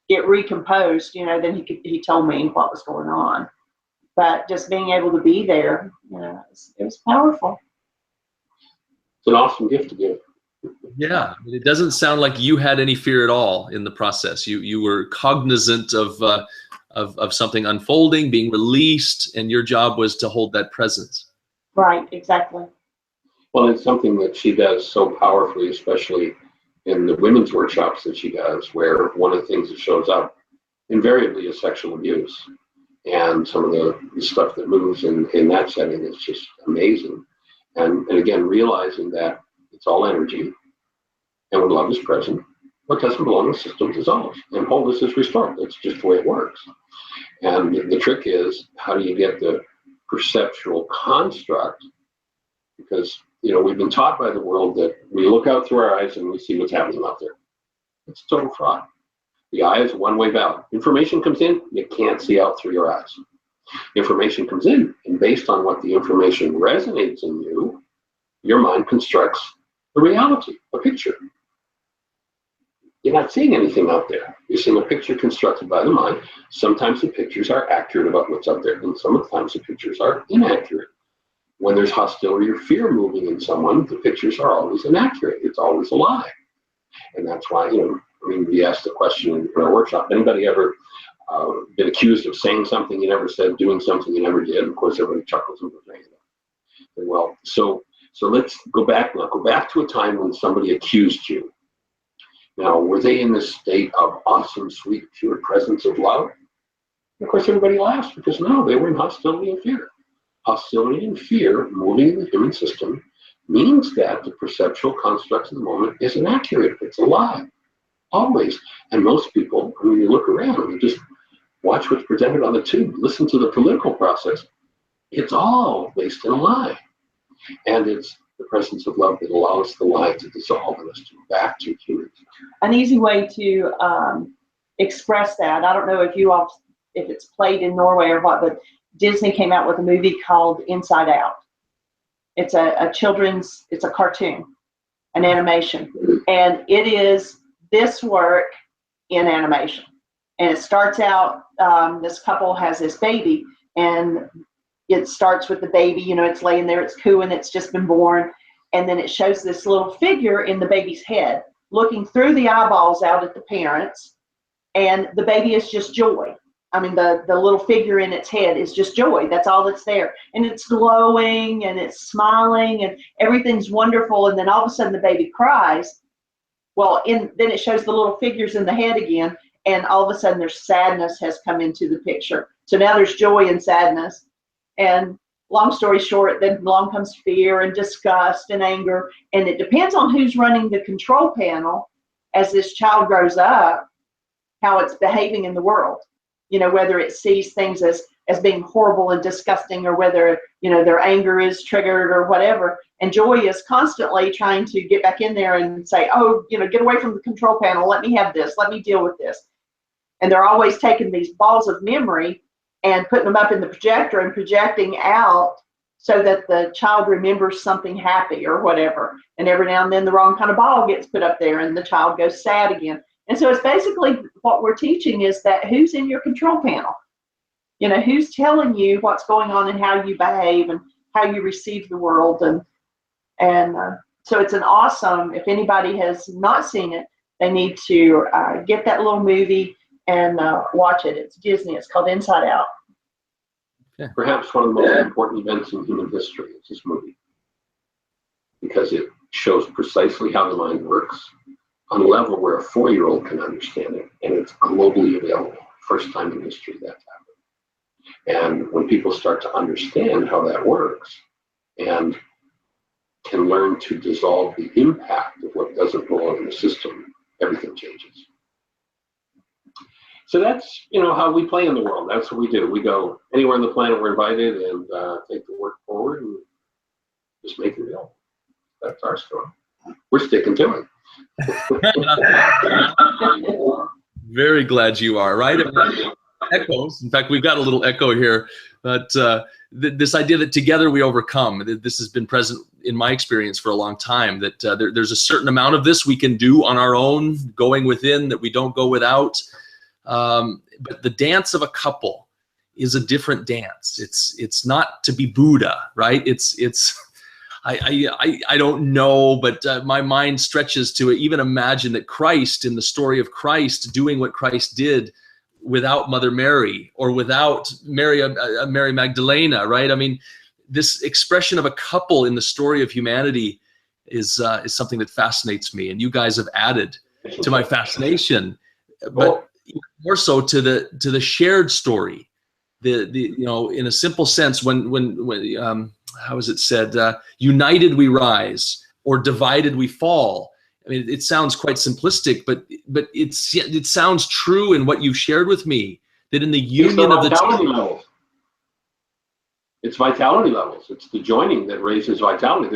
get recomposed, you know, then he told me what was going on. But just being able to be there, you know, it was powerful. It's an awesome gift to give. Yeah, it doesn't sound like you had any fear at all in the process. You were cognizant of something unfolding, being released, and your job was to hold that presence. Right, exactly. Well, it's something that she does so powerfully, especially in the women's workshops that she does, where one of the things that shows up invariably is sexual abuse. And some of the stuff that moves in that setting is just amazing. And again, realizing that it's all energy, and when love is present, what doesn't belong in the system dissolves, and wholeness is restored. That's just the way it works. And the trick is, how do you get the perceptual construct? Because, you know, we've been taught by the world that we look out through our eyes and we see what's happening out there. It's total fraud. The eye is one-way valve. Information comes in, you can't see out through your eyes. Information comes in, and based on what the information resonates in you, your mind constructs a reality, a picture. You're not seeing anything out there. You're seeing a picture constructed by the mind. Sometimes the pictures are accurate about what's out there, and sometimes the pictures are inaccurate. When there's hostility or fear moving in someone, the pictures are always inaccurate. It's always a lie. And that's why, you know, I mean, we asked the question in our workshop, anybody ever been accused of saying something you never said, doing something you never did? And of course, everybody chuckles and goes, well, so let's go back now. Go back to a time when somebody accused you. Now, were they in this state of awesome, sweet, pure presence of love? And of course, everybody laughs because no, they were in hostility and fear. Hostility and fear moving in the human system means that the perceptual construct of the moment is inaccurate. It's a lie. Always. And most people, when you look around and you just watch what's presented on the tube, listen to the political process, it's all based in a lie. And it's the presence of love that allows the lie to dissolve and us to go back to humans. An easy way to express that, I don't know if it's played in Norway or what, but Disney came out with a movie called Inside Out. It's it's a cartoon, an animation. And it is this work in animation. And it starts out, this couple has this baby, and it starts with the baby, you know, it's laying there, it's cooing, it's just been born. And then it shows this little figure in the baby's head, looking through the eyeballs out at the parents. And the baby is just joy. I mean, the little figure in its head is just joy. That's all that's there. And it's glowing and it's smiling and everything's wonderful. And then all of a sudden the baby cries. Well, then it shows the little figures in the head again. And all of a sudden there's sadness has come into the picture. So now there's joy and sadness. And long story short, then along comes fear and disgust and anger. And it depends on who's running the control panel as this child grows up, how it's behaving in the world. You know, whether it sees things as being horrible and disgusting, or whether, you know, their anger is triggered or whatever. And joy is constantly trying to get back in there and say, oh, you know, get away from the control panel. Let me have this. Let me deal with this. And they're always taking these balls of memory and putting them up in the projector and projecting out so that the child remembers something happy or whatever. And every now and then the wrong kind of ball gets put up there and the child goes sad again. And so it's basically what we're teaching is that who's in your control panel? You know, who's telling you what's going on and how you behave and how you receive the world. And so it's an awesome, if anybody has not seen it, they need to get that little movie and watch it. It's Disney. It's called Inside Out. Yeah. Perhaps one of the most important events in human history is this movie, because it shows precisely how the mind works on a level where a 4-year-old can understand it, and it's globally available. First time in history that's happened. And when people start to understand how that works and can learn to dissolve the impact of what doesn't belong in the system, everything changes. So that's, you know, how we play in the world. That's what we do. We go anywhere on the planet we're invited and take the work forward and just make it real. That's our story. We're sticking to it. Very glad you are, right? Echoes. In fact, we've got a little echo here, but this idea that together we overcome, this has been present in my experience for a long time, that there's a certain amount of this we can do on our own, going within, that we don't go without. But the dance of a couple is a different dance. It's not to be Buddha, right? I don't know, but my mind stretches to even imagine that Christ, in the story of Christ, doing what Christ did without Mother Mary or without Mary Magdalena, right? I mean, this expression of a couple in the story of humanity is something that fascinates me, and you guys have added to my fascination, but more so to the shared story. The you know, in a simple sense, when how is it said? United we rise, or divided we fall. I mean, it sounds quite simplistic, but it sounds true in what you've shared with me. That in the union of the vitality levels, it's vitality levels. It's the joining that raises vitality.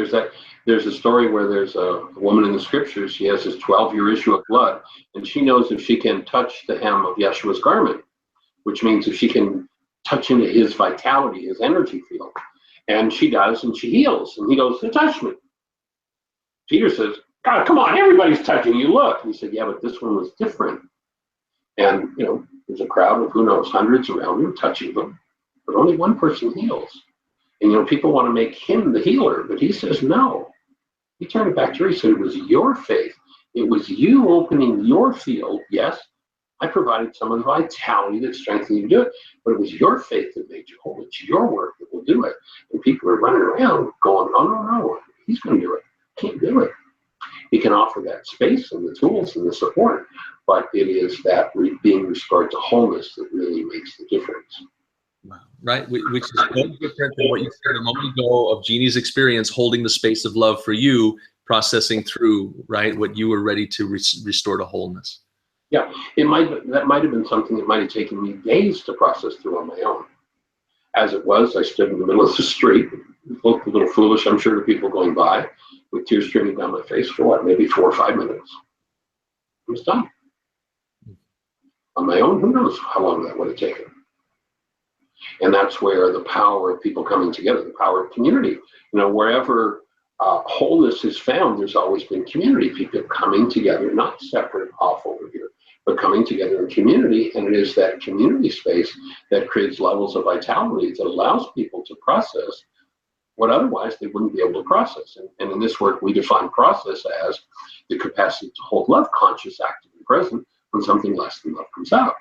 There's a story where there's a woman in the scriptures. She has this 12-year issue of blood, and she knows if she can touch the hem of Yeshua's garment, which means if she can touch into his vitality, his energy field. And she does, and she heals. And he goes, "Who touched me?" Peter says, "God, come on, everybody's touching you. Look." And he said, "Yeah, but this one was different." And, you know, there's a crowd of, who knows, hundreds around him touching them, but only one person heals. And, you know, people want to make him the healer, but he says, no. He turned it back to her. He said, it was your faith. It was you opening your field. Yes, I provided some of the vitality that strengthened you to do it, but it was your faith that made you whole. It's your work that will do it. And people are running around going, "Oh, no, he's going to do it. Can't do it." He can offer that space and the tools and the support, but it is that being restored to wholeness that really makes the difference. Wow. Right, which is no different than what you said a moment ago of Jeannie's experience holding the space of love for you, processing through, right, what you were ready to restore to wholeness. Yeah, that might have been something that might have taken me days to process through on my own. As it was, I stood in the middle of the street, looked a little foolish, I'm sure, to people going by, with tears streaming down my face for what, maybe 4 or 5 minutes. I was done. On my own, who knows how long that would have taken. And that's where the power of people coming together, the power of community, you know, wherever wholeness is found, there's always been community, people coming together, not separate off over here, but coming together in community. And it is that community space that creates levels of vitality that allows people to process what otherwise they wouldn't be able to process. And in this work, we define process as the capacity to hold love conscious, active, and present when something less than love comes out.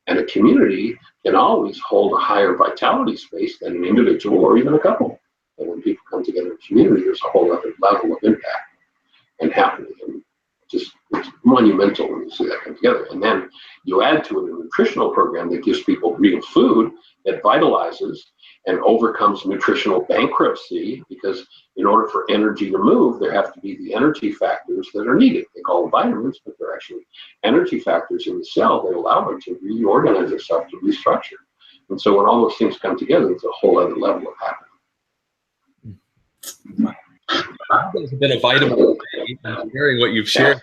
And a community can always hold a higher vitality space than an individual or even a couple. And when people come together in community, there's a whole other level of impact and happening. And just it's monumental when you see that come together. And then you add to it a nutritional program that gives people real food that vitalizes and overcomes nutritional bankruptcy, because in order for energy to move, there have to be the energy factors that are needed. They call them vitamins, but they're actually energy factors in the cell that allow them to reorganize itself, to restructure. And so when all those things come together, it's a whole other level of happening. There's a bit of vitamin and hearing what you've shared.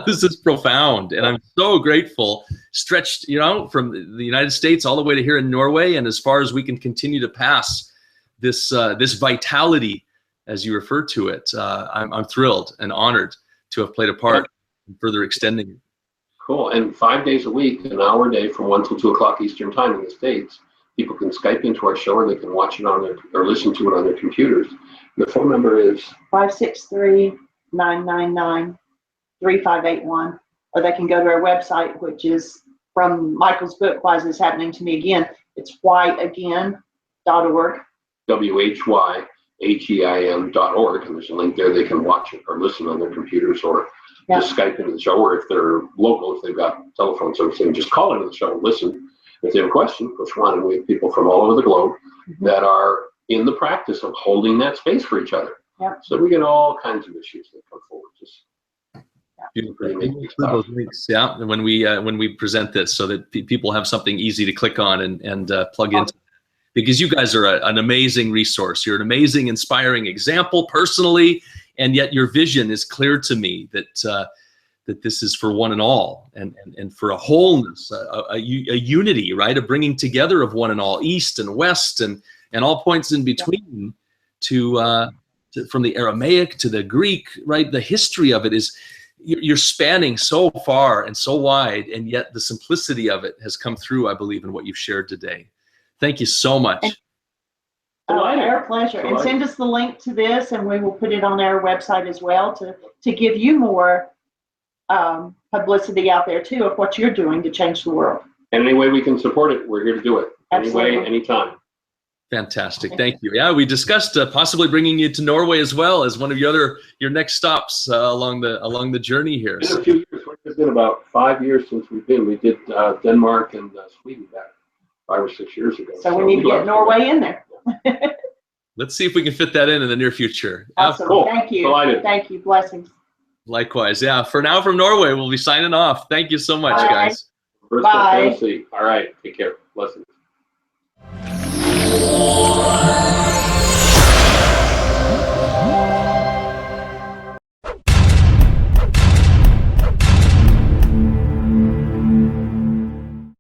This is profound, and I'm so grateful. Stretched, from the United States all the way to here in Norway, and as far as we can continue to pass this this vitality, as you refer to it, I'm thrilled and honored to have played a part in further extending it. Cool. And 5 days a week, an hour a day, from 1 till 2 o'clock Eastern time in the States, people can Skype into our show, or they can watch it on their or listen to it on their computers. The phone number is 563-999-3581, or they can go to our website, which is from Michael's book, Why Is This Happening to Me Again? It's whyagain.org. WHYAGEIN.org, and there's a link there. They can watch it or listen on their computers, or just Skype into the show, or if they're local, if they've got telephone service, they can just call into the show and listen. If they have a question, push one, and we have people from all over the globe that are in the practice of holding that space for each other. So we get all kinds of issues that come forward. Just those links, and when we present this, so that people have something easy to click on and plug into, because you guys are an amazing resource. You're an amazing, inspiring example personally, and yet your vision is clear to me that that this is for one and all, and for a wholeness, a unity, right? A bringing together of one and all, East and West, and all points in between, to from the Aramaic to the Greek, right? The history of it is, you're spanning so far and so wide, and yet the simplicity of it has come through, I believe, in what you've shared today. Thank you so much. Our pleasure. And send us the link to this, and we will put it on our website as well to give you more publicity out there too of what you're doing to change the world. And any way we can support it, we're here to do it. Absolutely. Any way, anytime. Fantastic. Thank you. Yeah, we discussed possibly bringing you to Norway as well as one of your next stops along the journey here. It's been a few years. It's been about 5 years since we've been. We did Denmark and Sweden back 5 or 6 years ago. So we need to get Norway in there. Let's see if we can fit that in the near future. Awesome. Cool. Thank you. Delighted. Thank you. Blessings. Likewise. Yeah. For now, from Norway, we'll be signing off. Thank you so much, guys. Bristol, Bye. Tennessee. All right. Take care. Blessings.